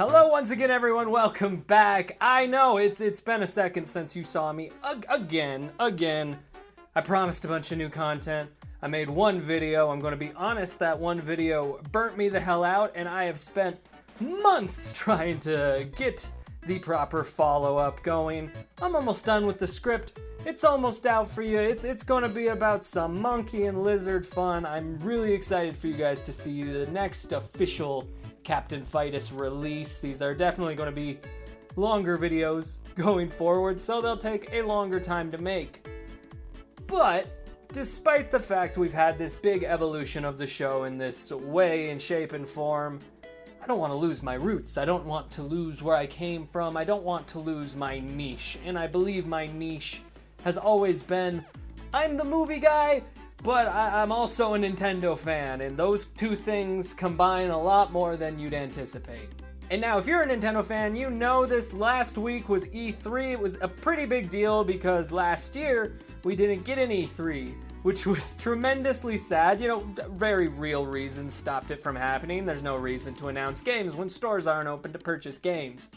Hello once again, everyone. Welcome back. I know it's been a second since you saw me again. I promised a bunch of new content. I made one video. I'm going to be honest, that one video burnt me the hell out, and I have spent months trying to get the proper follow-up going. I'm almost done with the script. It's almost out for you. It's going to be about some monkey and lizard fun. I'm really excited for you guys to see the next official Captain Vitus release. These are definitely going to be longer videos going forward, so they'll take a longer time to make. But despite the fact we've had this big evolution of the show in this way and shape and form, I don't want to lose my roots. I don't want to lose where I came from. I don't want to lose my niche. And I believe my niche has always been, I'm the movie guy, but I'm also a Nintendo fan, and those two things combine a lot more than you'd anticipate. And now, if you're a Nintendo fan, you know this last week was E3. It was a pretty big deal because last year we didn't get an E3, which was tremendously sad. You know, very real reasons stopped it from happening. There's no reason to announce games when stores aren't open to purchase games.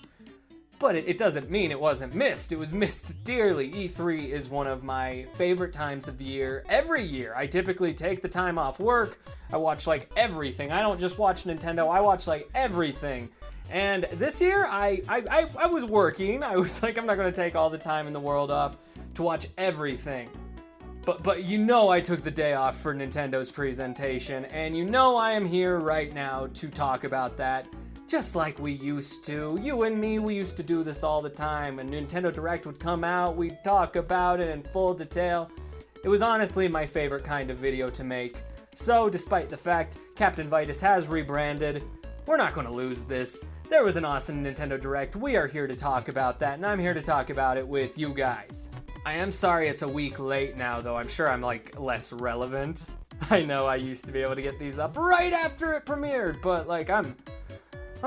But it doesn't mean it wasn't missed. It was missed dearly. E3 is one of my favorite times of the year. Every year, I typically take the time off work. I watch like everything. I don't just watch Nintendo. I watch like everything. And this year, I was working. I was like, I'm not going to take all the time in the world off to watch everything. But you know I took the day off for Nintendo's presentation. And you know I am here right now to talk about that. Just like we used to. You and me, we used to do this all the time. A Nintendo Direct would come out, we'd talk about it in full detail. It was honestly my favorite kind of video to make. So, despite the fact Captain Vitus has rebranded, we're not going to lose this. There was an awesome Nintendo Direct. We are here to talk about that, and I'm here to talk about it with you guys. I am sorry it's a week late now, though. I'm sure I'm, like, less relevant. I know I used to be able to get these up right after it premiered, but, like, I'm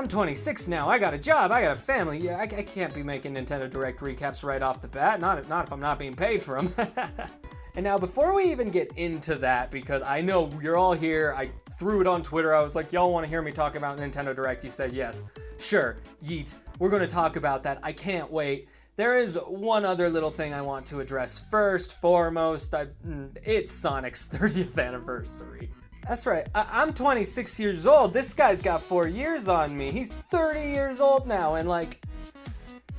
26 now, I got a job, I got a family. Yeah, I can't be making Nintendo Direct recaps right off the bat, not if I'm not being paid for them. And now, before we even get into that, because I know you're all here, I threw it on Twitter, I was like, y'all want to hear me talk about Nintendo Direct? You said yes. Sure, yeet, we're going to talk about that. I can't wait. There is one other little thing I want to address first, foremost. It's Sonic's 30th anniversary. That's right, I'm 26 years old. This guy's got 4 years on me. He's 30 years old now, and like,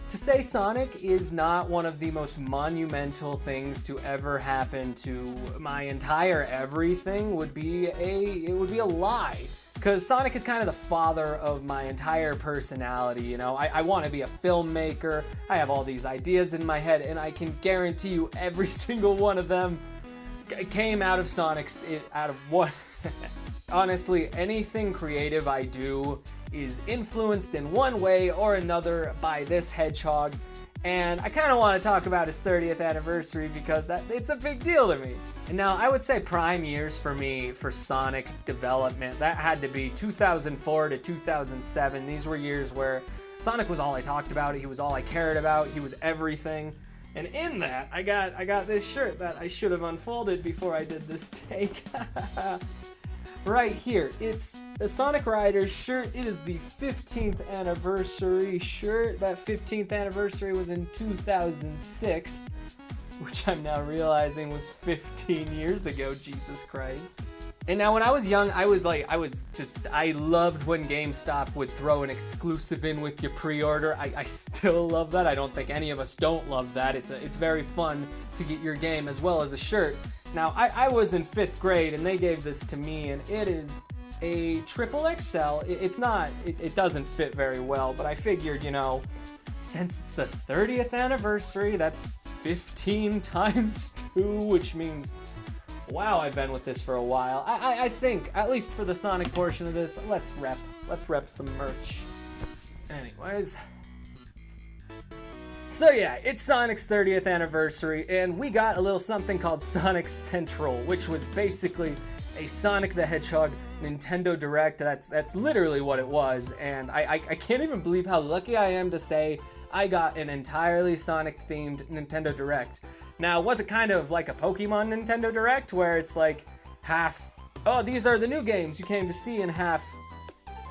to say Sonic is not one of the most monumental things to ever happen to my entire everything would be a lie. Because Sonic is kind of the father of my entire personality, you know? I want to be a filmmaker, I have all these ideas in my head, and I can guarantee you every single one of them came out of Sonic's, out of what? Honestly, anything creative I do is influenced in one way or another by this hedgehog, and I kind of want to talk about his 30th anniversary because it's a big deal to me. And now, I would say prime years for me for Sonic development, that had to be 2004 to 2007. These were years where Sonic was all I talked about, he was all I cared about, he was everything. And in that, I got this shirt that I should have unfolded before I did this take. Right here, it's a Sonic Riders shirt. It is the 15th anniversary shirt. That 15th anniversary was in 2006, which I'm now realizing was 15 years ago, Jesus Christ. And now when I was young, I loved when GameStop would throw an exclusive in with your pre-order. I still love that. I don't think any of us don't love that. It's very fun to get your game as well as a shirt. Now, I was in 5th grade and they gave this to me, and it is a triple XL. It doesn't fit very well, but I figured, you know, since it's the 30th anniversary, that's 15 times 2, which means, wow, I've been with this for a while. I think, at least for the Sonic portion of this, let's rep some merch. Anyways. So yeah, it's Sonic's 30th anniversary, and we got a little something called Sonic Central, which was basically a Sonic the Hedgehog Nintendo Direct. That's literally what it was, and I can't even believe how lucky I am to say I got an entirely Sonic-themed Nintendo Direct. Now, was it kind of like a Pokemon Nintendo Direct, where it's like half, oh, these are the new games you came to see, and half,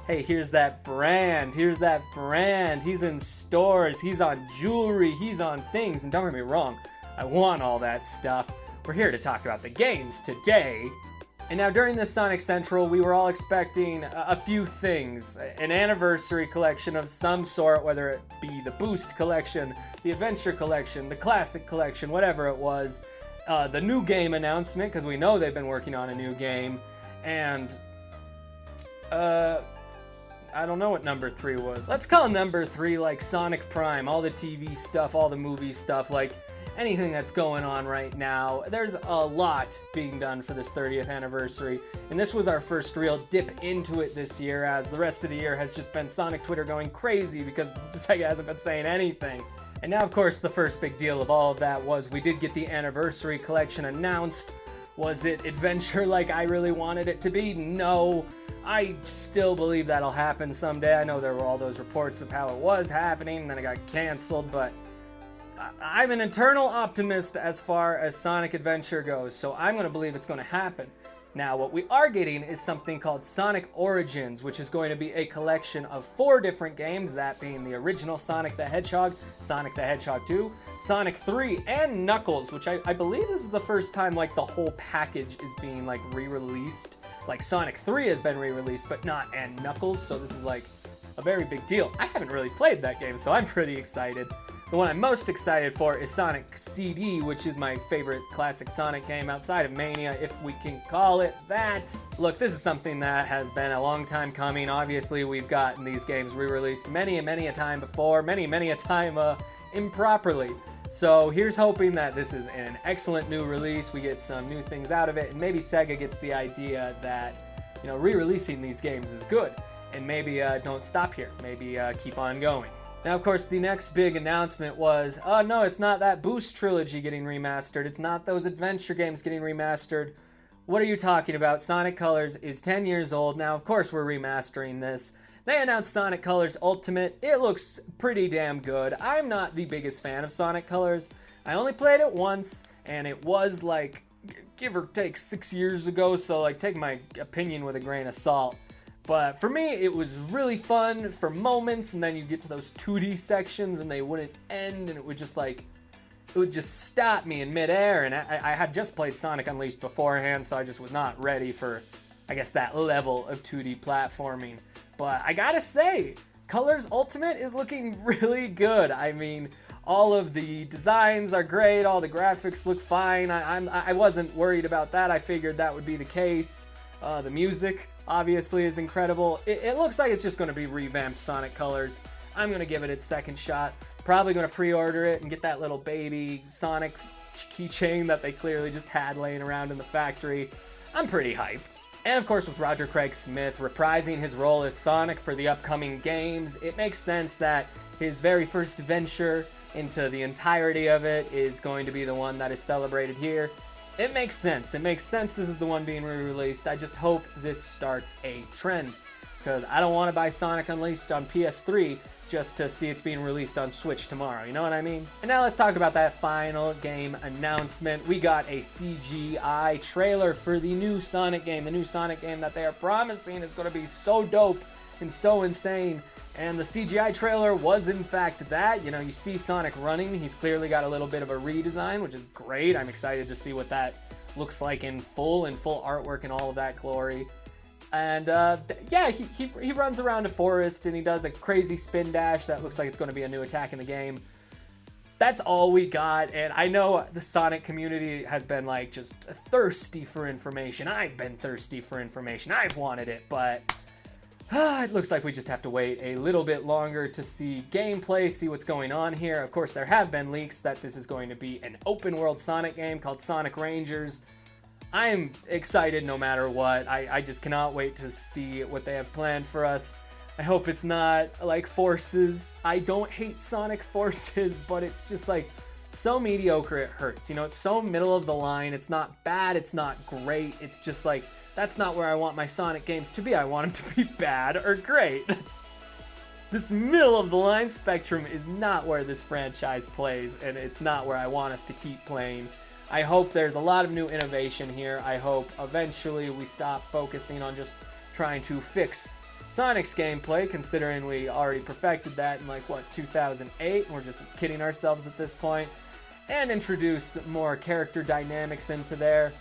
hey, here's that brand, he's in stores, he's on jewelry, he's on things, and don't get me wrong, I want all that stuff. We're here to talk about the games today. And now during this Sonic Central, we were all expecting a few things. An anniversary collection of some sort, whether it be the Boost collection, the Adventure collection, the Classic collection, whatever it was. The new game announcement, because we know they've been working on a new game. And, I don't know what number 3 was. Let's call number 3 like Sonic Prime, all the TV stuff, all the movie stuff, like anything that's going on right now. There's a lot being done for this 30th anniversary, and this was our first real dip into it this year, as the rest of the year has just been Sonic Twitter going crazy because just like it hasn't been saying anything. And now, of course, the first big deal of all of that was we did get the anniversary collection announced. Was it adventure like I really wanted it to be? No. I still believe that'll happen someday. I know there were all those reports of how it was happening, and then it got canceled, but I'm an eternal optimist as far as Sonic Adventure goes, so I'm going to believe it's going to happen. Now, what we are getting is something called Sonic Origins, which is going to be a collection of 4 different games, that being the original Sonic the Hedgehog, Sonic the Hedgehog 2, Sonic 3, and Knuckles, which I believe this is the first time like the whole package is being like re-released. Like Sonic 3 has been re-released, but not and Knuckles, so this is like a very big deal. I haven't really played that game, so I'm pretty excited. The one I'm most excited for is Sonic CD, which is my favorite classic Sonic game outside of Mania, if we can call it that. Look, this is something that has been a long time coming. Obviously, we've gotten these games re-released many a time before, many a time improperly. So here's hoping that this is an excellent new release, we get some new things out of it, and maybe Sega gets the idea that, you know, re-releasing these games is good, and maybe don't stop here, maybe keep on going. Now, of course, the next big announcement was, oh no, it's not that Boost trilogy getting remastered, it's not those adventure games getting remastered. What are you talking about? Sonic Colors is 10 years old. Now, of course, we're remastering this. They announced Sonic Colors Ultimate. It looks pretty damn good. I'm not the biggest fan of Sonic Colors. I only played it once, and it was like, give or take 6 years ago, so like take my opinion with a grain of salt. But for me, it was really fun for moments, and then you get to those 2D sections and they wouldn't end, and it would just like, it would just stop me in midair, and I had just played Sonic Unleashed beforehand, so I just was not ready for, I guess, that level of 2D platforming. But I gotta say, Colors Ultimate is looking really good. I mean, all of the designs are great, all the graphics look fine. I wasn't worried about that. I figured that would be the case. The music, obviously, is incredible. It looks like it's just going to be revamped Sonic Colors. I'm going to give it its second shot. Probably going to pre-order it and get that little baby Sonic keychain that they clearly just had laying around in the factory. I'm pretty hyped. And of course, with Roger Craig Smith reprising his role as Sonic for the upcoming games, it makes sense that his very first venture into the entirety of it is going to be the one that is celebrated here. It makes sense. It makes sense this is the one being re-released. I just hope this starts a trend, because I don't want to buy Sonic Unleashed on PS3 just to see it's being released on Switch tomorrow, you know what I mean? And now let's talk about that final game announcement. We got a CGI trailer for the new Sonic game that they are promising is going to be so dope and so insane. And the CGI trailer was in fact that. You know, you see Sonic running. He's clearly got a little bit of a redesign, which is great. I'm excited to see what that looks like in full artwork and all of that glory. And yeah, he runs around a forest and he does a crazy spin dash that looks like it's going to be a new attack in the game. That's all we got, and I know the Sonic community has been like just thirsty for information. I've been thirsty for information. I've wanted it, but it looks like we just have to wait a little bit longer to see gameplay, see what's going on here. Of course, there have been leaks that this is going to be an open world Sonic game called Sonic Rangers. I'm excited no matter what. I just cannot wait to see what they have planned for us. I hope it's not like Forces. I don't hate Sonic Forces, but it's just like so mediocre it hurts. You know, it's so middle of the line. It's not bad, it's not great. It's just like, that's not where I want my Sonic games to be. I want them to be bad or great. This middle of the line spectrum is not where this franchise plays, and it's not where I want us to keep playing. I hope there's a lot of new innovation here. I hope eventually we stop focusing on just trying to fix Sonic's gameplay, considering we already perfected that in like, what, 2008, and we're just kidding ourselves at this point, and introduce more character dynamics into there.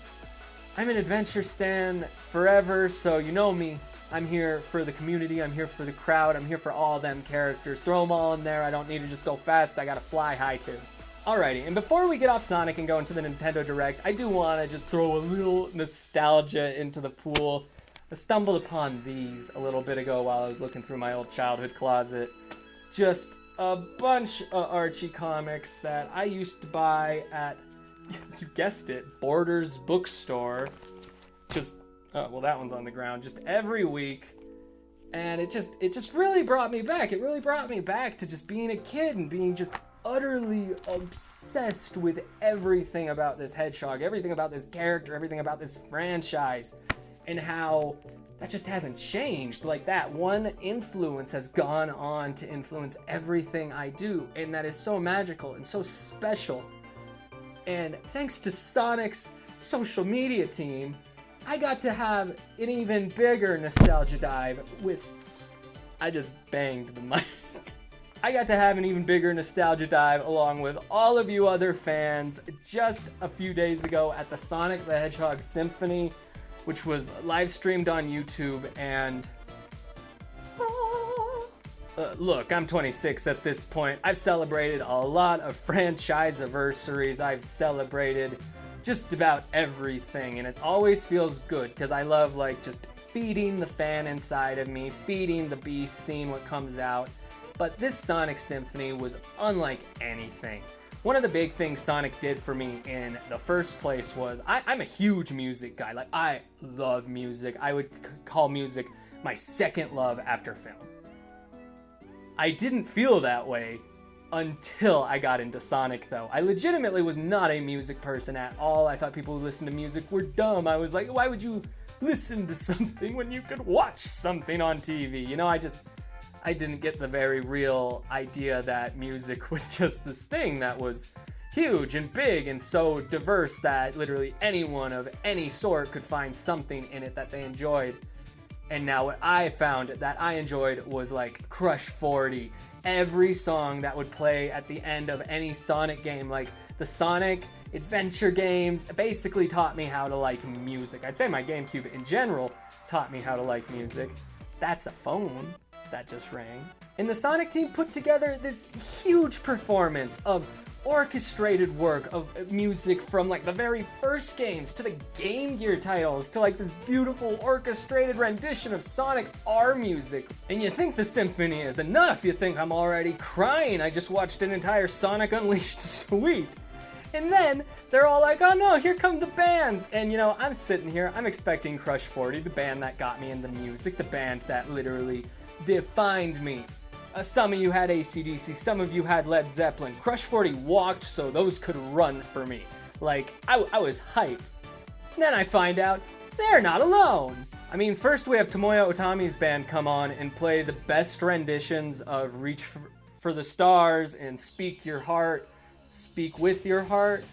I'm an adventure stan forever, so you know me. I'm here for the community, I'm here for the crowd, I'm here for all them characters. Throw them all in there, I don't need to just go fast, I gotta fly high too. Alrighty, and before we get off Sonic and go into the Nintendo Direct, I do want to just throw a little nostalgia into the pool. I stumbled upon these a little bit ago while I was looking through my old childhood closet. Just a bunch of Archie comics that I used to buy at, you guessed it, Borders Bookstore. Just, oh, well, that one's on the ground, just every week. And it just really brought me back. It really brought me back to just being a kid and being just utterly obsessed with everything about this hedgehog, everything about this character, everything about this franchise, and how that just hasn't changed. Like, that one influence has gone on to influence everything I do, and that is so magical and so special. And thanks to Sonic's social media team, I got to have an even bigger nostalgia dive with... I just banged the mic. I got to have an even bigger nostalgia dive along with all of you other fans just a few days ago at the Sonic the Hedgehog Symphony, which was live streamed on YouTube. And look, I'm 26 at this point. I've celebrated a lot of franchise anniversaries. I've celebrated just about everything, and it always feels good because I love, like, just feeding the fan inside of me, feeding the beast, seeing what comes out. But this Sonic Symphony was unlike anything. One of the big things Sonic did for me in the first place was, I'm a huge music guy. Like, I love music. I would call music my second love after film. I didn't feel that way until I got into Sonic, though. I legitimately was not a music person at all. I thought people who listened to music were dumb. I was like, why would you listen to something when you could watch something on TV? You know, I didn't get the very real idea that music was just this thing that was huge and big and so diverse that literally anyone of any sort could find something in it that they enjoyed. And now what I found that I enjoyed was like Crush 40. Every song that would play at the end of any Sonic game, like the Sonic adventure games, basically taught me how to like music. I'd say my GameCube in general taught me how to like music. That's a phone that just rang. And the Sonic team put together this huge performance of orchestrated work of music from like the very first games to the Game Gear titles to like this beautiful orchestrated rendition of Sonic R music. And you think the symphony is enough, you think I'm already crying, I just watched an entire Sonic Unleashed suite. And then they're all like, oh no, here come the bands. And you know, I'm sitting here, I'm expecting Crush 40, the band that got me into music, the band that literally defined me. Some of you had AC/DC, some of you had Led Zeppelin. Crush 40 walked so those could run for me. Like, I was hyped. And then I find out they're not alone. I mean, first we have Tomoya Otami's band come on and play the best renditions of Reach for the Stars and Speak Your Heart, Speak With Your Heart.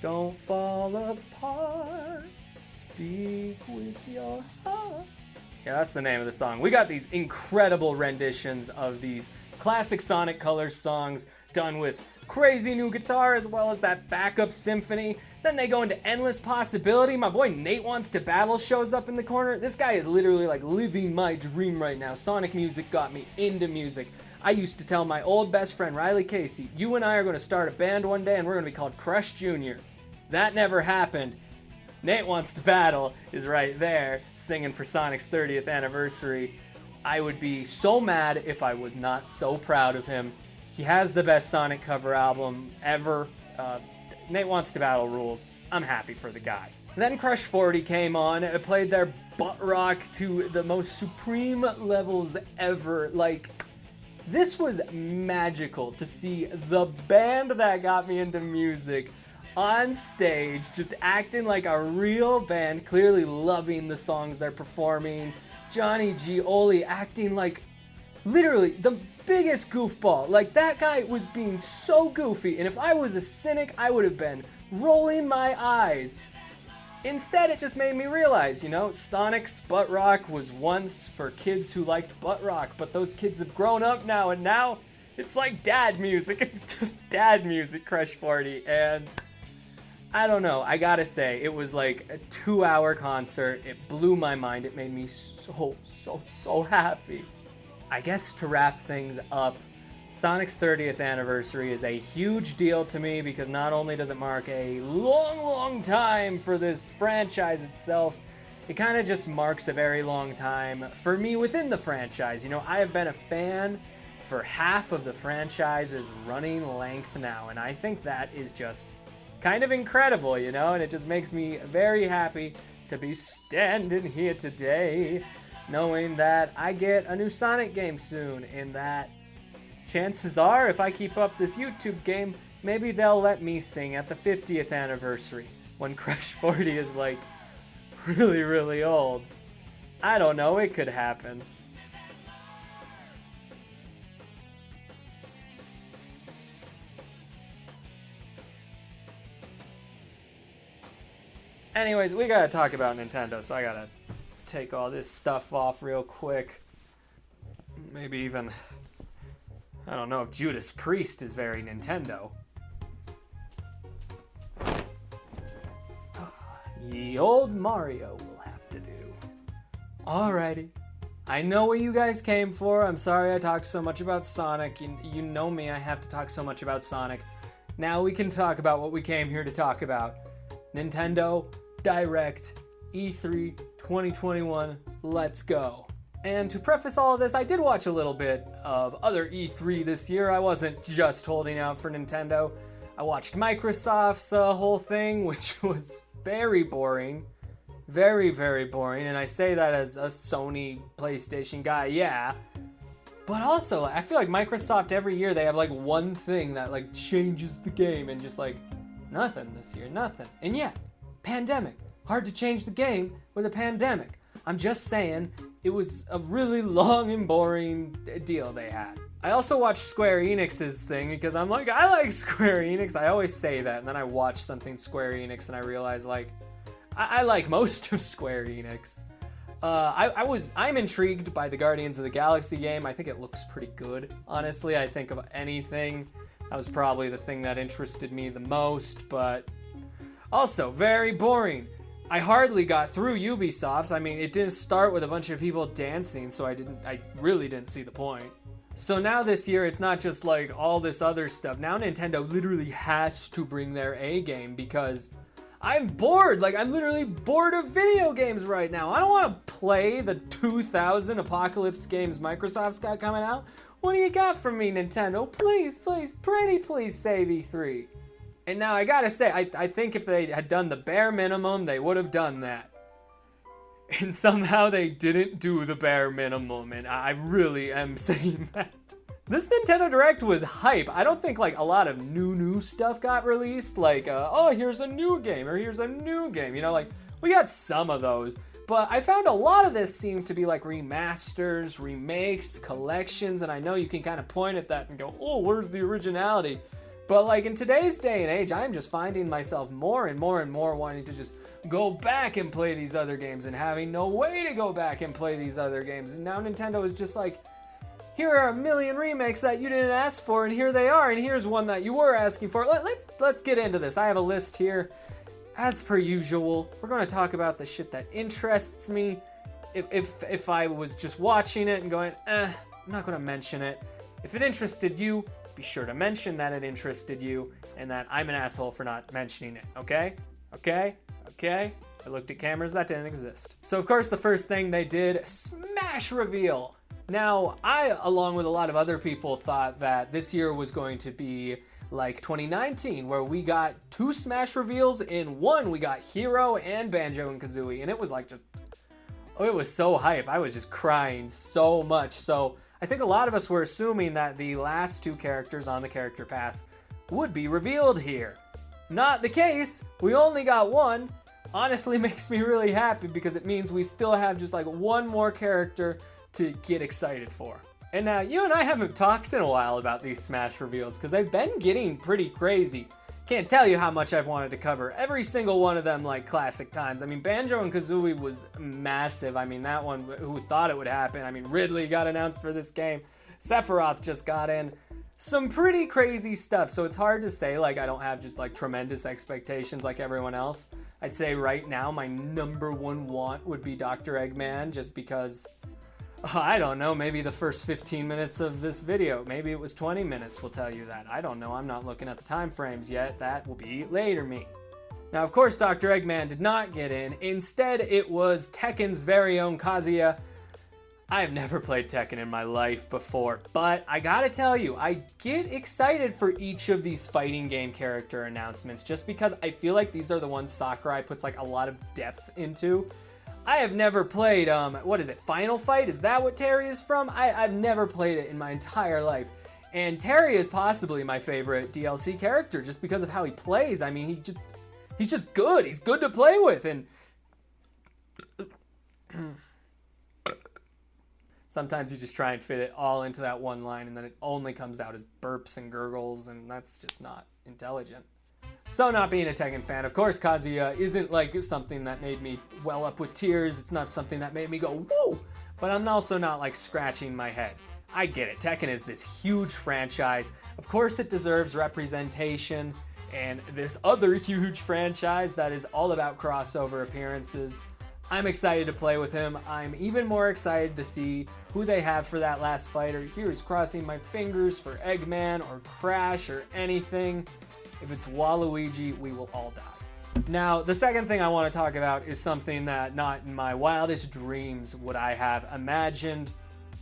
Don't fall apart, speak with your heart. Yeah, that's the name of the song. We got these incredible renditions of these classic Sonic Colors songs done with crazy new guitar as well as that backup symphony. Then they go into Endless Possibility. My boy Nate Wants to Battle shows up in the corner. This guy is literally like living my dream right now. Sonic music got me into music. I used to tell my old best friend Riley Casey, you and I are going to start a band one day and we're going to be called Crush Jr. That never happened. Nate Wants to Battle is right there, singing for Sonic's 30th anniversary. I would be so mad if I was not so proud of him. He has the best Sonic cover album ever. Nate Wants to Battle rules. I'm happy for the guy. Then Crush 40 came on. It played their butt rock to the most supreme levels ever. Like, this was magical to see the band that got me into music on stage, just acting like a real band, clearly loving the songs they're performing. Johnny G. Oli acting like literally the biggest goofball. Like, that guy was being so goofy, and if I was a cynic, I would have been rolling my eyes. Instead, it just made me realize, you know, Sonic's butt rock was once for kids who liked butt rock, but those kids have grown up now, and now it's like dad music. It's just dad music, Crush 40, and I don't know. I gotta say, it was like a 2-hour concert. It blew my mind. It made me so happy. I guess to wrap things up, Sonic's 30th anniversary is a huge deal to me because not only does it mark a long time for this franchise itself, it kind of just marks a very long time for me within the franchise. You know, I have been a fan for half of the franchise's running length now, and I think that is just kind of incredible, you know, and it just makes me very happy to be standing here today knowing that I get a new Sonic game soon, and that chances are, if I keep up this YouTube game, maybe they'll let me sing at the 50th anniversary when Crush 40 is like really old. I don't know, it could happen. Anyways, we gotta talk about Nintendo, so I gotta take all this stuff off real quick. Maybe even, I don't know if Judas Priest is very Nintendo. Ye old Mario will have to do. Alrighty. I know what you guys came for. I'm sorry I talked so much about Sonic. You know me, I have to talk so much about Sonic. Now we can talk about what we came here to talk about. Nintendo Direct E3 2021. Let's go. And to preface all of this, I did watch a little bit of other E3 this year. I wasn't just holding out for Nintendo. I watched Microsoft's whole thing, which was very boring. Very boring. And I say that as a Sony PlayStation guy, yeah. But also, I feel like Microsoft every year, they have like one thing that like changes the game, and just like nothing this year, nothing. And yeah, pandemic. Hard to change the game with a pandemic. I'm just saying, it was a really long and boring deal they had. I also watched Square Enix's thing because I'm like, I like Square Enix. I always say that, and then I watch something Square Enix and I realize like, I like most of Square Enix. I'm intrigued by the Guardians of the Galaxy game. I think it looks pretty good. Honestly, I think of anything, that was probably the thing that interested me the most, but also very boring. I hardly got through Ubisoft's. I mean, it didn't start with a bunch of people dancing, so I really didn't see the point. So now this year, it's not just like all this other stuff. Now Nintendo literally has to bring their A game because I'm bored. Like, I'm literally bored of video games right now. I don't want to play the 2,000 Apocalypse games Microsoft's got coming out. What do you got from me, Nintendo? Please, pretty please save E3. And now I gotta say, I think if they had done the bare minimum, they would have done that. And somehow they didn't do the bare minimum, and I really am saying that. This Nintendo Direct was hype. I don't think like a lot of new stuff got released, like, oh, here's a new game, or here's a new game. You know, like, we got some of those. But I found a lot of this seemed to be like remasters, remakes, collections, and I know you can kind of point at that and go, oh, where's the originality? But like in today's day and age, I'm just finding myself more and more wanting to just go back and play these other games and having no way to go back and play these other games. And now Nintendo is just like, here are a million remakes that you didn't ask for, and here they are, and here's one that you were asking for. Let's get into this. I have a list here. As per usual, we're going to talk about the shit that interests me. If I was just watching it and going, I'm not going to mention it. If it interested you, be sure to mention that it interested you and that I'm an asshole for not mentioning it, okay? Okay? I looked at cameras that didn't exist. So of course the first thing they did, Smash reveal. Now, I, along with a lot of other people, thought that this year was going to be like 2019, where we got 2 Smash reveals in one. We got Hero and Banjo and Kazooie, and it was like just, oh, it was so hype. I was just crying so much. So I think a lot of us were assuming that the last 2 characters on the Character Pass would be revealed here. Not the case. We only got 1. Honestly, makes me really happy because it means we still have just like 1 more character to get excited for. And now, you and I haven't talked in a while about these Smash reveals because they've been getting pretty crazy. Can't tell you how much I've wanted to cover every single one of them like classic times. I mean, Banjo and Kazooie was massive. I mean, that one, who thought it would happen? I mean, Ridley got announced for this game. Sephiroth just got in. Some pretty crazy stuff. So it's hard to say like I don't have just like tremendous expectations like everyone else. I'd say right now my number one want would be Dr. Eggman, just because, I don't know, maybe the first 15 minutes of this video, maybe it was 20 minutes will tell you that. I don't know, I'm not looking at the time frames yet. That will be later me. Now, of course, Dr. Eggman did not get in. Instead, it was Tekken's very own Kazuya. I have never played Tekken in my life before, but I gotta tell you, I get excited for each of these fighting game character announcements just because I feel like these are the ones Sakurai puts like a lot of depth into. I have never played, what is it, Final Fight? Is that what Terry is from? I've never played it in my entire life. And Terry is possibly my favorite DLC character just because of how he plays. I mean, he's just good. He's good to play with. And sometimes you just try and fit it all into that one line and then it only comes out as burps and gurgles, and that's just not intelligent. So, not being a Tekken fan, of course, Kazuya isn't like something that made me well up with tears. It's not something that made me go, woo! But I'm also not like scratching my head. I get it. Tekken is this huge franchise. Of course, it deserves representation. And this other huge franchise that is all about crossover appearances. I'm excited to play with him. I'm even more excited to see who they have for that last fighter. Here's crossing my fingers for Eggman or Crash or anything. If it's Waluigi, we will all die. Now, the second thing I want to talk about is something that not in my wildest dreams would I have imagined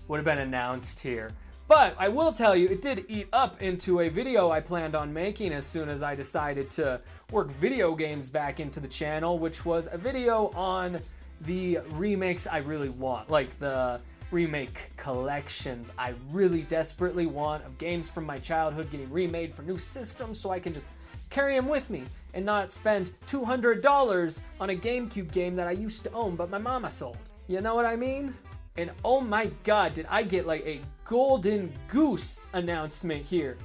would have been announced here. But I will tell you, it did eat up into a video I planned on making as soon as I decided to work video games back into the channel, which was a video on the remakes I really want, like the remake collections I really desperately want of games from my childhood getting remade for new systems so I can just carry them with me and not spend $200 on a GameCube game that I used to own but my mama sold. You know what I mean? And oh my god, did I get like a golden goose announcement here.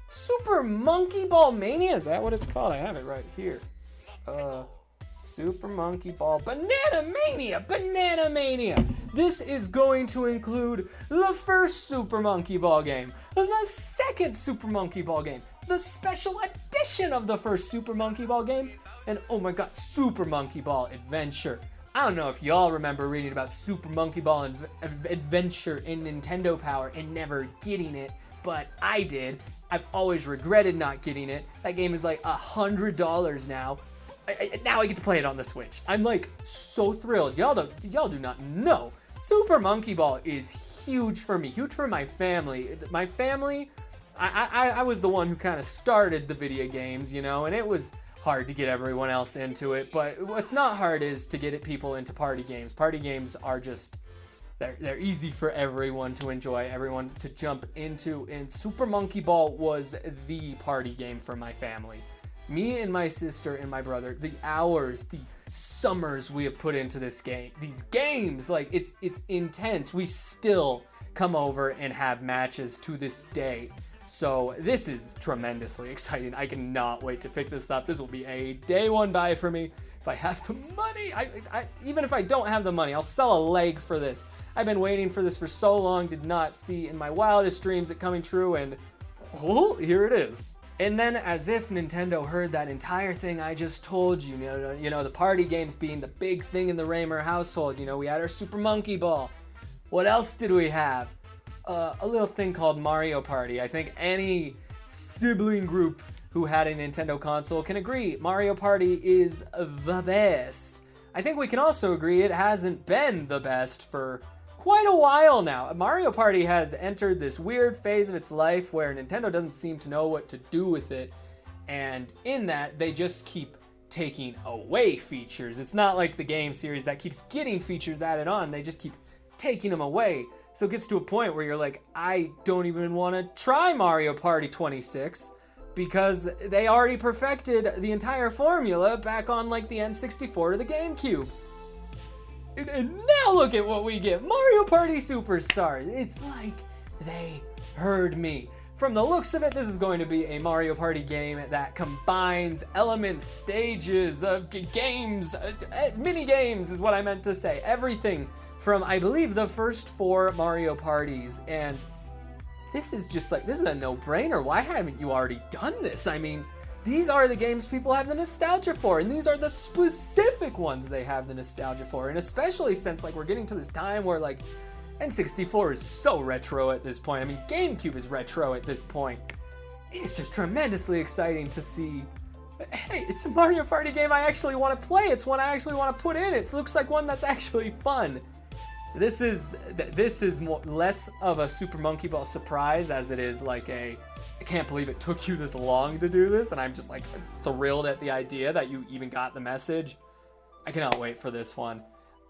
Super Monkey Ball Mania, is that what it's called? I have it right here. Super Monkey Ball Banana Mania! This is going to include the first Super Monkey Ball game, the second Super Monkey Ball game, the special edition of the first Super Monkey Ball game, and oh my god, Super Monkey Ball Adventure. I don't know if y'all remember reading about Super Monkey Ball Adventure in Nintendo Power and never getting it, but I did. I've always regretted not getting it. That game is like $100 now. Now I get to play it on the Switch. I'm like so thrilled. Y'all do not know. Super Monkey Ball is huge for me, huge for my family. My family, I was the one who kind of started the video games, you know, and it was hard to get everyone else into it. But what's not hard is to get people into party games. Party games are just, they're easy for everyone to enjoy, everyone to jump into. And Super Monkey Ball was the party game for my family. Me and my sister and my brother, the hours, the summers we have put into this game, these games, like it's intense. We still come over and have matches to this day. So this is tremendously exciting. I cannot wait to pick this up. This will be a day one buy for me. If I have the money, even if I don't have the money, I'll sell a leg for this. I've been waiting for this for so long, did not see in my wildest dreams it coming true, and oh, here it is. And then, as if Nintendo heard that entire thing I just told you, you know, the party games being the big thing in the Raymer household, you know, we had our Super Monkey Ball. What else did we have? A little thing called Mario Party. I think any sibling group who had a Nintendo console can agree Mario Party is the best. I think we can also agree it hasn't been the best for quite a while now. Mario Party has entered this weird phase of its life where Nintendo doesn't seem to know what to do with it, and in that they just keep taking away features. It's not like the game series that keeps getting features added on, they just keep taking them away. So it gets to a point where you're like, I don't even want to try Mario Party 26 because they already perfected the entire formula back on like the N64 or the GameCube. And now look at what we get, Mario Party Superstars. It's like they heard me. from the looks of it, this is going to be a Mario Party game that combines elements, stages, games, mini games is what I meant to say. Everything from, I believe, the first 4 Mario Parties. And this is just like, this is a no-brainer. Why haven't you already done this? I mean, these are the games people have the nostalgia for, and these are the specific ones they have the nostalgia for. And especially since, like, we're getting to this time where, like, N64 is so retro at this point. I mean, GameCube is retro at this point. It's just tremendously exciting to see, hey, it's a Mario Party game I actually want to play. It's one I actually want to put in. It looks like one that's actually fun. This is less of a Super Monkey Ball surprise as it is like I can't believe it took you this long to do this, and I'm just like thrilled at the idea that you even got the message. I cannot wait for this one.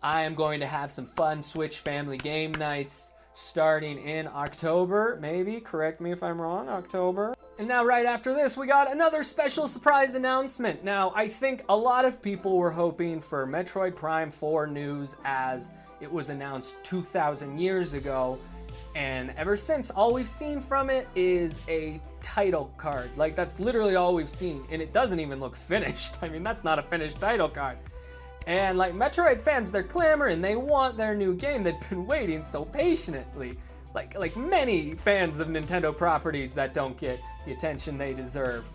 I am going to have some fun Switch family game nights starting in October, maybe, correct me if I'm wrong, October. And now right after this, we got another special surprise announcement. Now, I think a lot of people were hoping for Metroid Prime 4 news as it was announced 2,000 years ago, and ever since, all we've seen from it is a title card. Like, that's literally all we've seen, and it doesn't even look finished. I mean, that's not a finished title card. And like Metroid fans, they're clamoring, they want their new game. They've been waiting so patiently. Like many fans of Nintendo properties that don't get the attention they deserve.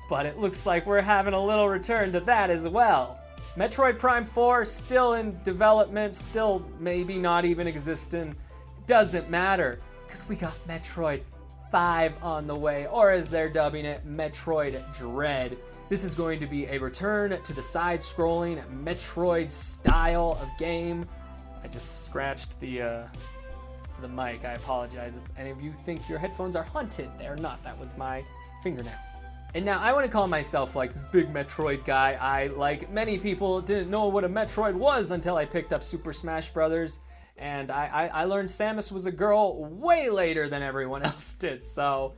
But it looks like we're having a little return to that as well. Metroid Prime 4 still in development, still maybe not even existing. Doesn't matter, because we got Metroid 5 on the way, or as they're dubbing it, Metroid Dread. This is going to be a return to the side-scrolling Metroid style of game. I just scratched the mic. I apologize if any of you think your headphones are haunted. They're not. That was my fingernail. And now I want to call myself like this big Metroid guy. I, like many people, didn't know what a Metroid was until I picked up Super Smash Bros. And I learned Samus was a girl way later than everyone else did. So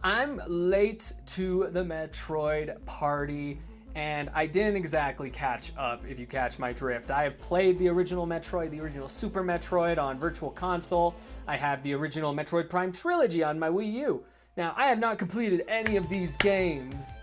I'm late to the Metroid party, and I didn't exactly catch up, if you catch my drift. I have played the original Metroid, the original Super Metroid on Virtual Console. I have the original Metroid Prime trilogy on my Wii U. Now, I have not completed any of these games.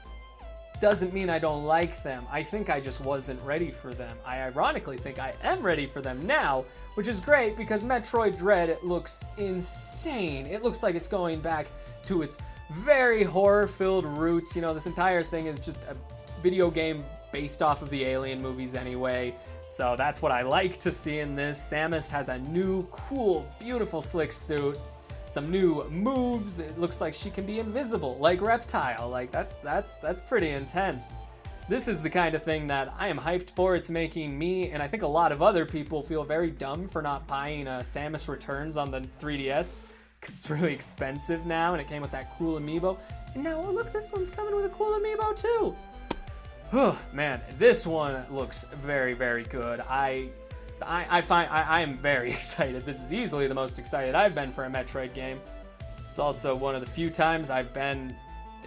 Doesn't mean I don't like them. I think I just wasn't ready for them. I ironically think I am ready for them now, which is great because Metroid Dread looks insane. It looks like it's going back to its very horror-filled roots. You know, this entire thing is just a video game based off of the Alien movies anyway. So that's what I like to see in this. Samus has a new, cool, beautiful, slick suit. Some new moves. It looks like she can be invisible, like Reptile. Like, that's pretty intense. This is the kind of thing that I am hyped for. It's making me, and I think a lot of other people, feel very dumb for not buying Samus Returns on the 3DS, because it's really expensive now, and it came with that cool amiibo. And now, oh, look, this one's coming with a cool amiibo, too. Oh, man, this one looks very, very good. I am very excited. This is easily the most excited I've been for a Metroid game. It's also one of the few times I've been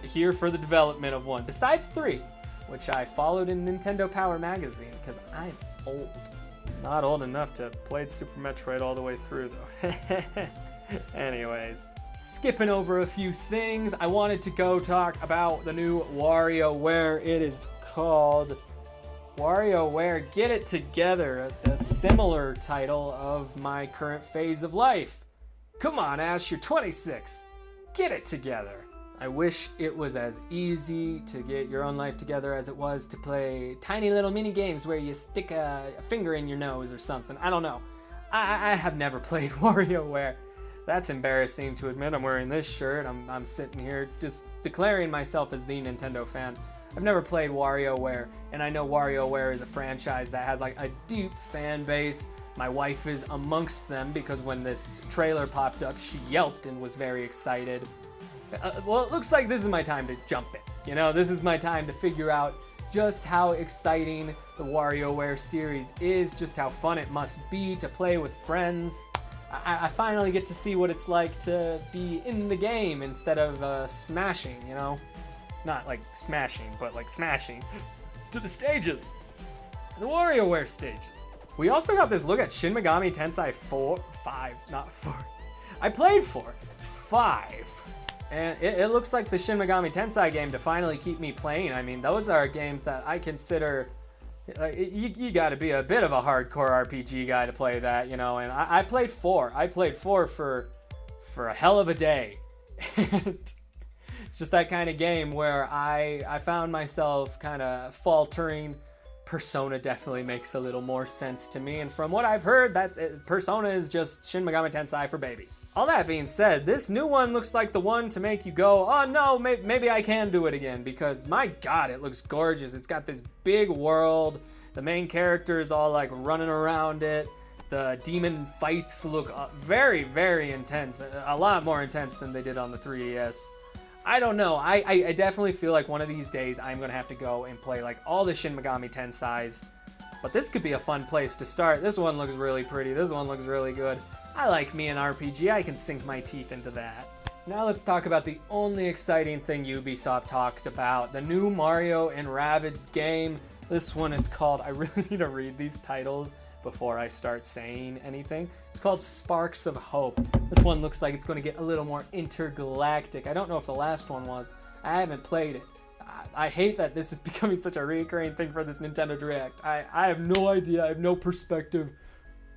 here for the development of one, besides 3, which I followed in Nintendo Power magazine, because I'm old. Not old enough to have played Super Metroid all the way through, though. Anyways, skipping over a few things, I wanted to go talk about the new WarioWare. It is called WarioWare Get It Together, the similar title of my current phase of life. Come on, Ash, you're 26. Get it together. I wish it was as easy to get your own life together as it was to play tiny little mini games where you stick a finger in your nose or something. I don't know. I have never played WarioWare. That's embarrassing to admit. I'm wearing this shirt. I'm sitting here just declaring myself as the Nintendo fan. I've never played WarioWare, and I know WarioWare is a franchise that has like a deep fan base. My wife is amongst them because when this trailer popped up, she yelped and was very excited. Well, it looks like this is my time to jump in. You know, this is my time to figure out just how exciting the WarioWare series is, just how fun it must be to play with friends. I finally get to see what it's like to be in the game instead of smashing, you know? Not like smashing, but like smashing to the stages. The WarioWare stages. We also got this look at Shin Megami Tensei 5, not 4. I played 4. 5. And it looks like the Shin Megami Tensei game to finally keep me playing. I mean, those are games that I consider, you got to be a bit of a hardcore RPG guy to play that, you know. And I played 4. I played 4 for a hell of a day. And it's just that kind of game where I found myself kind of faltering. Persona definitely makes a little more sense to me, and from what I've heard, Persona is just Shin Megami Tensei for babies. All that being said, this new one looks like the one to make you go, oh no, maybe I can do it again, because my god, it looks gorgeous. It's got this big world, the main character is all like running around it, the demon fights look very, very intense, a lot more intense than they did on the 3DS. I don't know. I definitely feel like one of these days I'm going to have to go and play like all the Shin Megami Tenseis. But this could be a fun place to start. This one looks really pretty. This one looks really good. I like me an RPG. I can sink my teeth into that. Now let's talk about the only exciting thing Ubisoft talked about. The new Mario and Rabbids game. This one is called, I really need to read these titles before I start saying anything. It's called Sparks of Hope. This one looks like it's going to get a little more intergalactic. I don't know if the last one was. I haven't played it. I hate that this is becoming such a recurring thing for this Nintendo Direct. I have no idea. I have no perspective.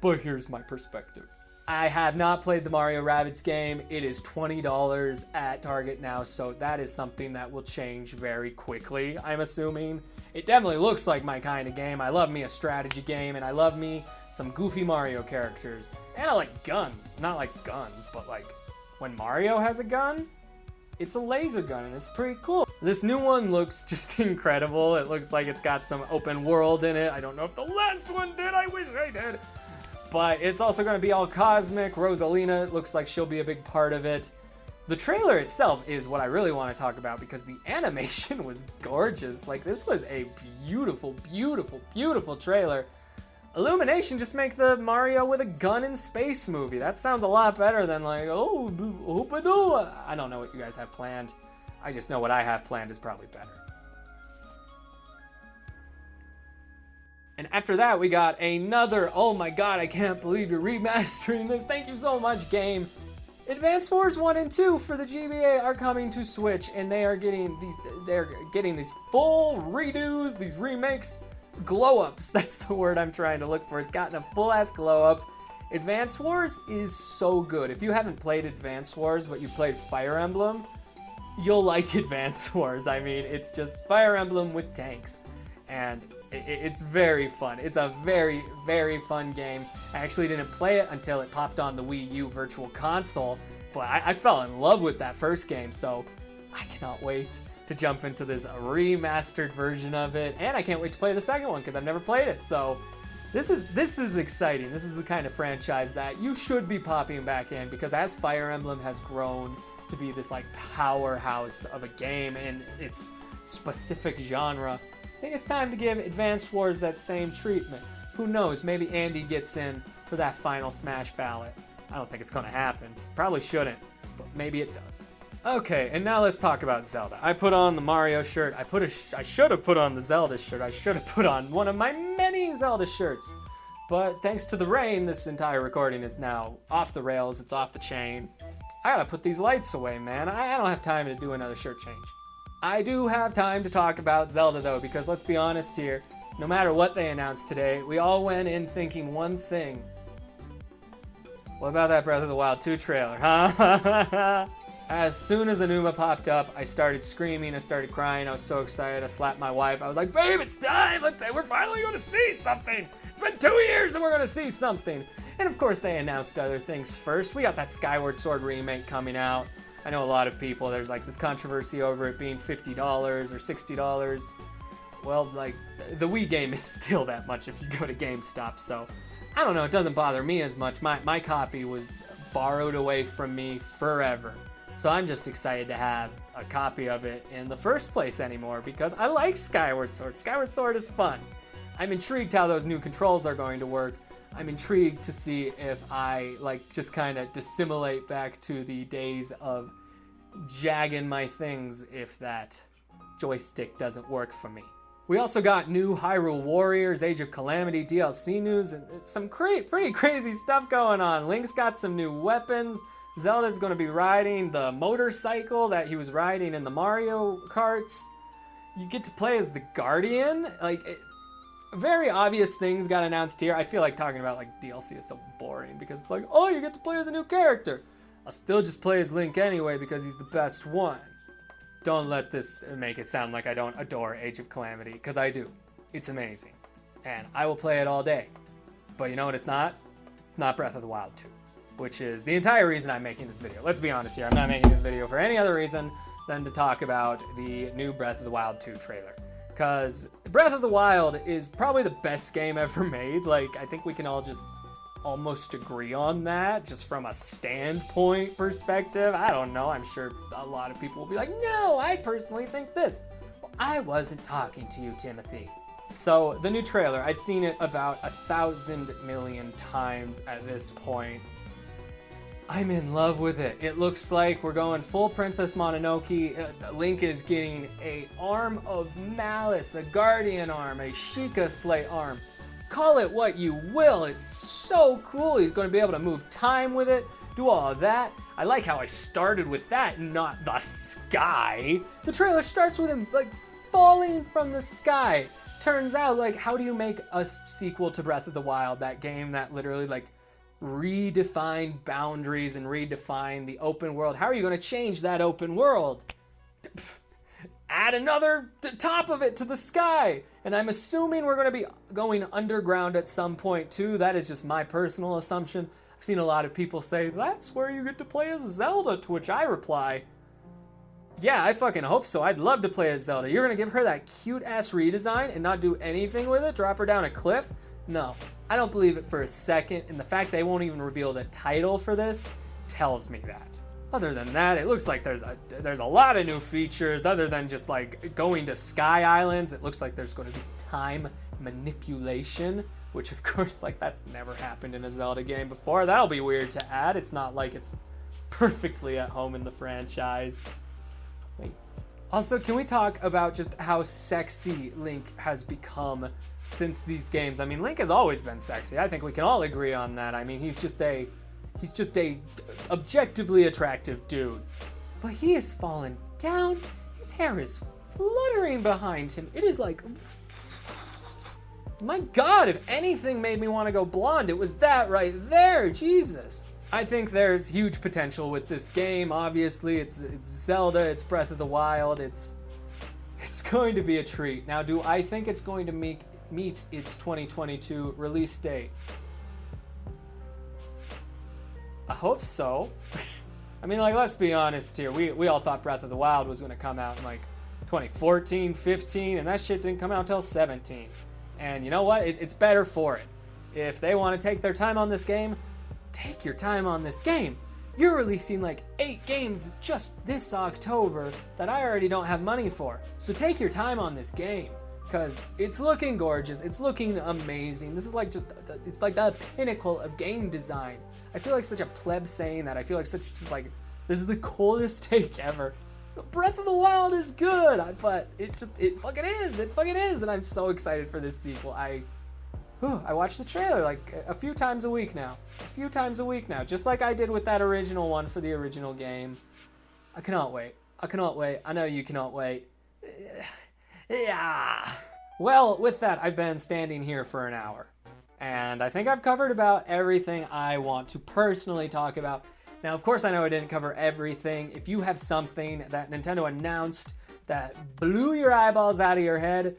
But here's my perspective. I have not played the Mario Rabbids game. It is $20 at Target now, so that is something that will change very quickly, I'm assuming. It definitely looks like my kind of game. I love me a strategy game, and I love me some goofy Mario characters. And I like guns. Not like guns, but like when Mario has a gun, it's a laser gun, and it's pretty cool. This new one looks just incredible. It looks like it's got some open world in it. I don't know if the last one did. I wish I did. But it's also going to be all cosmic. Rosalina, it looks like she'll be a big part of it. The trailer itself is what I really want to talk about because the animation was gorgeous. Like, this was a beautiful, beautiful, beautiful trailer. Illumination just make the Mario with a gun in space movie. That sounds a lot better than like, oh, hoop-a-doo. I don't know what you guys have planned. I just know what I have planned is probably better. And after that, we got another, oh my god, I can't believe you're remastering this. Thank you so much, game. Advance Wars 1 and 2 for the GBA are coming to Switch, and they're getting these full redos, these remakes, glow-ups. That's the word I'm trying to look for. It's gotten a full-ass glow-up. Advance Wars is so good. If you haven't played Advance Wars, but you played Fire Emblem, you'll like Advance Wars. I mean, it's just Fire Emblem with tanks. And it's very fun. It's a very, very fun game. I actually didn't play it until it popped on the Wii U Virtual Console, but I fell in love with that first game, so I cannot wait to jump into this remastered version of it, and I can't wait to play the second one because I've never played it, so this is exciting. This is the kind of franchise that you should be popping back in, because as Fire Emblem has grown to be this like powerhouse of a game in its specific genre, I think it's time to give Advance Wars that same treatment. Who knows, maybe Andy gets in for that final Smash ballot. I don't think it's gonna happen. Probably shouldn't, but maybe it does. Okay, and now let's talk about Zelda. I put on the Mario shirt. I should have put on the Zelda shirt. I should have put on one of my many Zelda shirts. But thanks to the rain, this entire recording is now off the rails. It's off the chain. I gotta put these lights away, man. I don't have time to do another shirt change. I do have time to talk about Zelda, though, because let's be honest here. No matter what they announced today, we all went in thinking one thing. What about that Breath of the Wild 2 trailer, huh? As soon as Anuma popped up, I started screaming, I started crying, I was so excited, I slapped my wife. I was like, babe, it's time! We're finally going to see something! It's been 2 years and we're going to see something! And of course they announced other things first. We got that Skyward Sword remake coming out. I know a lot of people, there's like this controversy over it being $50 or $60. Well, like, the Wii game is still that much if you go to GameStop, so I don't know, it doesn't bother me as much. My copy was borrowed away from me forever. So I'm just excited to have a copy of it in the first place anymore because I like Skyward Sword. Skyward Sword is fun. I'm intrigued how those new controls are going to work. I'm intrigued to see if I just kind of dissimulate back to the days of jagging my things if that joystick doesn't work for me. We also got new Hyrule Warriors Age of Calamity DLC news, and it's some pretty crazy stuff going on. Link's got some new weapons. Zelda's going to be riding the motorcycle that he was riding in the Mario Karts. You get to play as the Guardian. Very obvious things got announced here. I feel like talking about like DLC is so boring because it's like, oh, you get to play as a new character. I'll still just play as Link anyway because he's the best one. Don't let this make it sound like I don't adore Age of Calamity, because I do. It's amazing. And I will play it all day. But you know what it's not? It's not Breath of the Wild 2, which is the entire reason I'm making this video. Let's be honest here. I'm not making this video for any other reason than to talk about the new Breath of the Wild 2 trailer. Because Breath of the Wild is probably the best game ever made. Like, I think we can all just almost agree on that, just from a standpoint perspective. I don't know, I'm sure a lot of people will be like, no, I personally think this. Well, I wasn't talking to you, Timothy. So the new trailer, I've seen it about 1,000 million times at this point. I'm in love with it. It looks like we're going full Princess Mononoke. Link is getting an arm of malice, a guardian arm, a Sheikah Slate arm. Call it what you will, it's so cool. He's going to be able to move time with it, do all of that. I like how I started with that, not the sky. The trailer starts with him like falling from the sky. Turns out, like, how do you make a sequel to Breath of the Wild, that game that literally like redefined boundaries and redefined the open world? How are you going to change that open world? Add another top of it to the sky. And I'm assuming we're going to be going underground at some point too. That is just my personal assumption. I've seen a lot of people say, that's where you get to play as Zelda, to which I reply, yeah, I fucking hope so. I'd love to play as Zelda. You're going to give her that cute ass redesign and not do anything with it? Drop her down a cliff? No, I don't believe it for a second. And the fact they won't even reveal the title for this tells me that. Other than that, it looks like there's a lot of new features other than just like going to Sky Islands. It looks like there's going to be time manipulation, which of course, like, that's never happened in a Zelda game before. That'll be weird to add. It's not like it's perfectly at home in the franchise. Wait. Also, can we talk about just how sexy Link has become since these games? I mean, Link has always been sexy. I think we can all agree on that. I mean, he's just a objectively attractive dude. But he has fallen down. His hair is fluttering behind him. It is like, my God, if anything made me want to go blonde, it was that right there. Jesus. I think there's huge potential with this game. Obviously, it's Zelda, it's Breath of the Wild, it's going to be a treat. Now, do I think it's going to meet its 2022 release date? I hope so. I mean, like, let's be honest here. We all thought Breath of the Wild was going to come out in like 2014, 15, and that shit didn't come out until 17. And you know what? It's better for it. If they want to take their time on this game, take your time on this game. You're releasing like 8 games just this October that I already don't have money for. So take your time on this game, because it's looking gorgeous. It's looking amazing. This is like it's like the pinnacle of game design. I feel like such a pleb saying that. I feel like this is the coolest take ever. Breath of the Wild is good, but it fucking is, and I'm so excited for this sequel. I watch the trailer like a few times a week now, just like I did with that original one for the original game. I cannot wait. I know you cannot wait. Yeah. Well, with that, I've been standing here for an hour, and I think I've covered about everything I want to personally talk about. Now, of course, I know I didn't cover everything. If you have something that Nintendo announced that blew your eyeballs out of your head,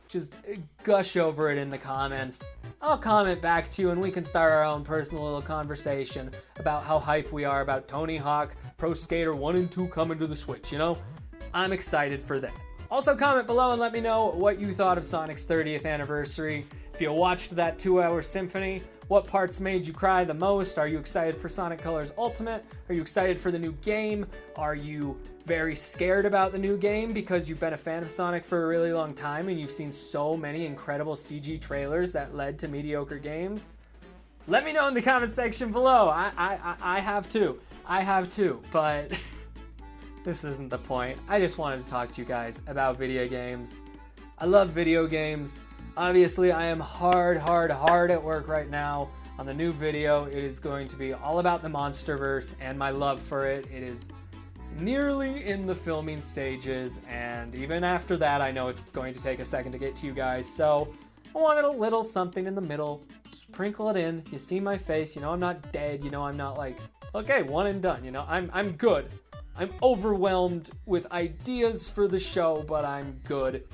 just gush over it in the comments. I'll comment back to you, and we can start our own personal little conversation about how hype we are about Tony Hawk, Pro Skater 1 and 2 coming to the Switch, you know? I'm excited for that. Also, comment below and let me know what you thought of Sonic's 30th anniversary. If you watched that 2-hour symphony, what parts made you cry the most? Are you excited for Sonic Colors Ultimate? Are you excited for the new game? Are you very scared about the new game because you've been a fan of Sonic for a really long time and you've seen so many incredible CG trailers that led to mediocre games? Let me know in the comment section below. I have too, but this isn't the point. I just wanted to talk to you guys about video games. I love video games. Obviously, I am hard at work right now on the new video. It is going to be all about the Monsterverse and my love for it. It is nearly in the filming stages, and even after that, I know it's going to take a second to get to you guys, so I wanted a little something in the middle. Sprinkle it in. You see my face, you know I'm not dead, you know I'm not like, okay, one and done, you know, I'm good. I'm overwhelmed with ideas for the show, but I'm good.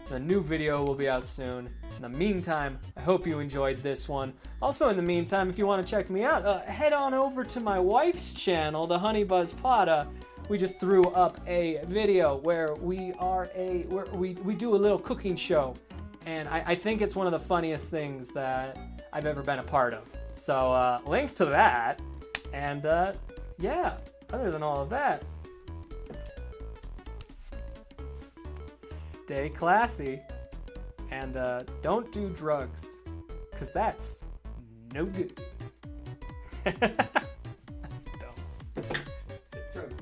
The new video will be out soon. In the meantime, I hope you enjoyed this one. Also, in the meantime, if you want to check me out, head on over to my wife's channel, the Honey Buzz Plata. We just threw up a video where we do a little cooking show, and I think it's one of the funniest things that I've ever been a part of. So link to that, and yeah, other than all of that, stay classy, and don't do drugs, because that's no good. That's dumb. Drugs.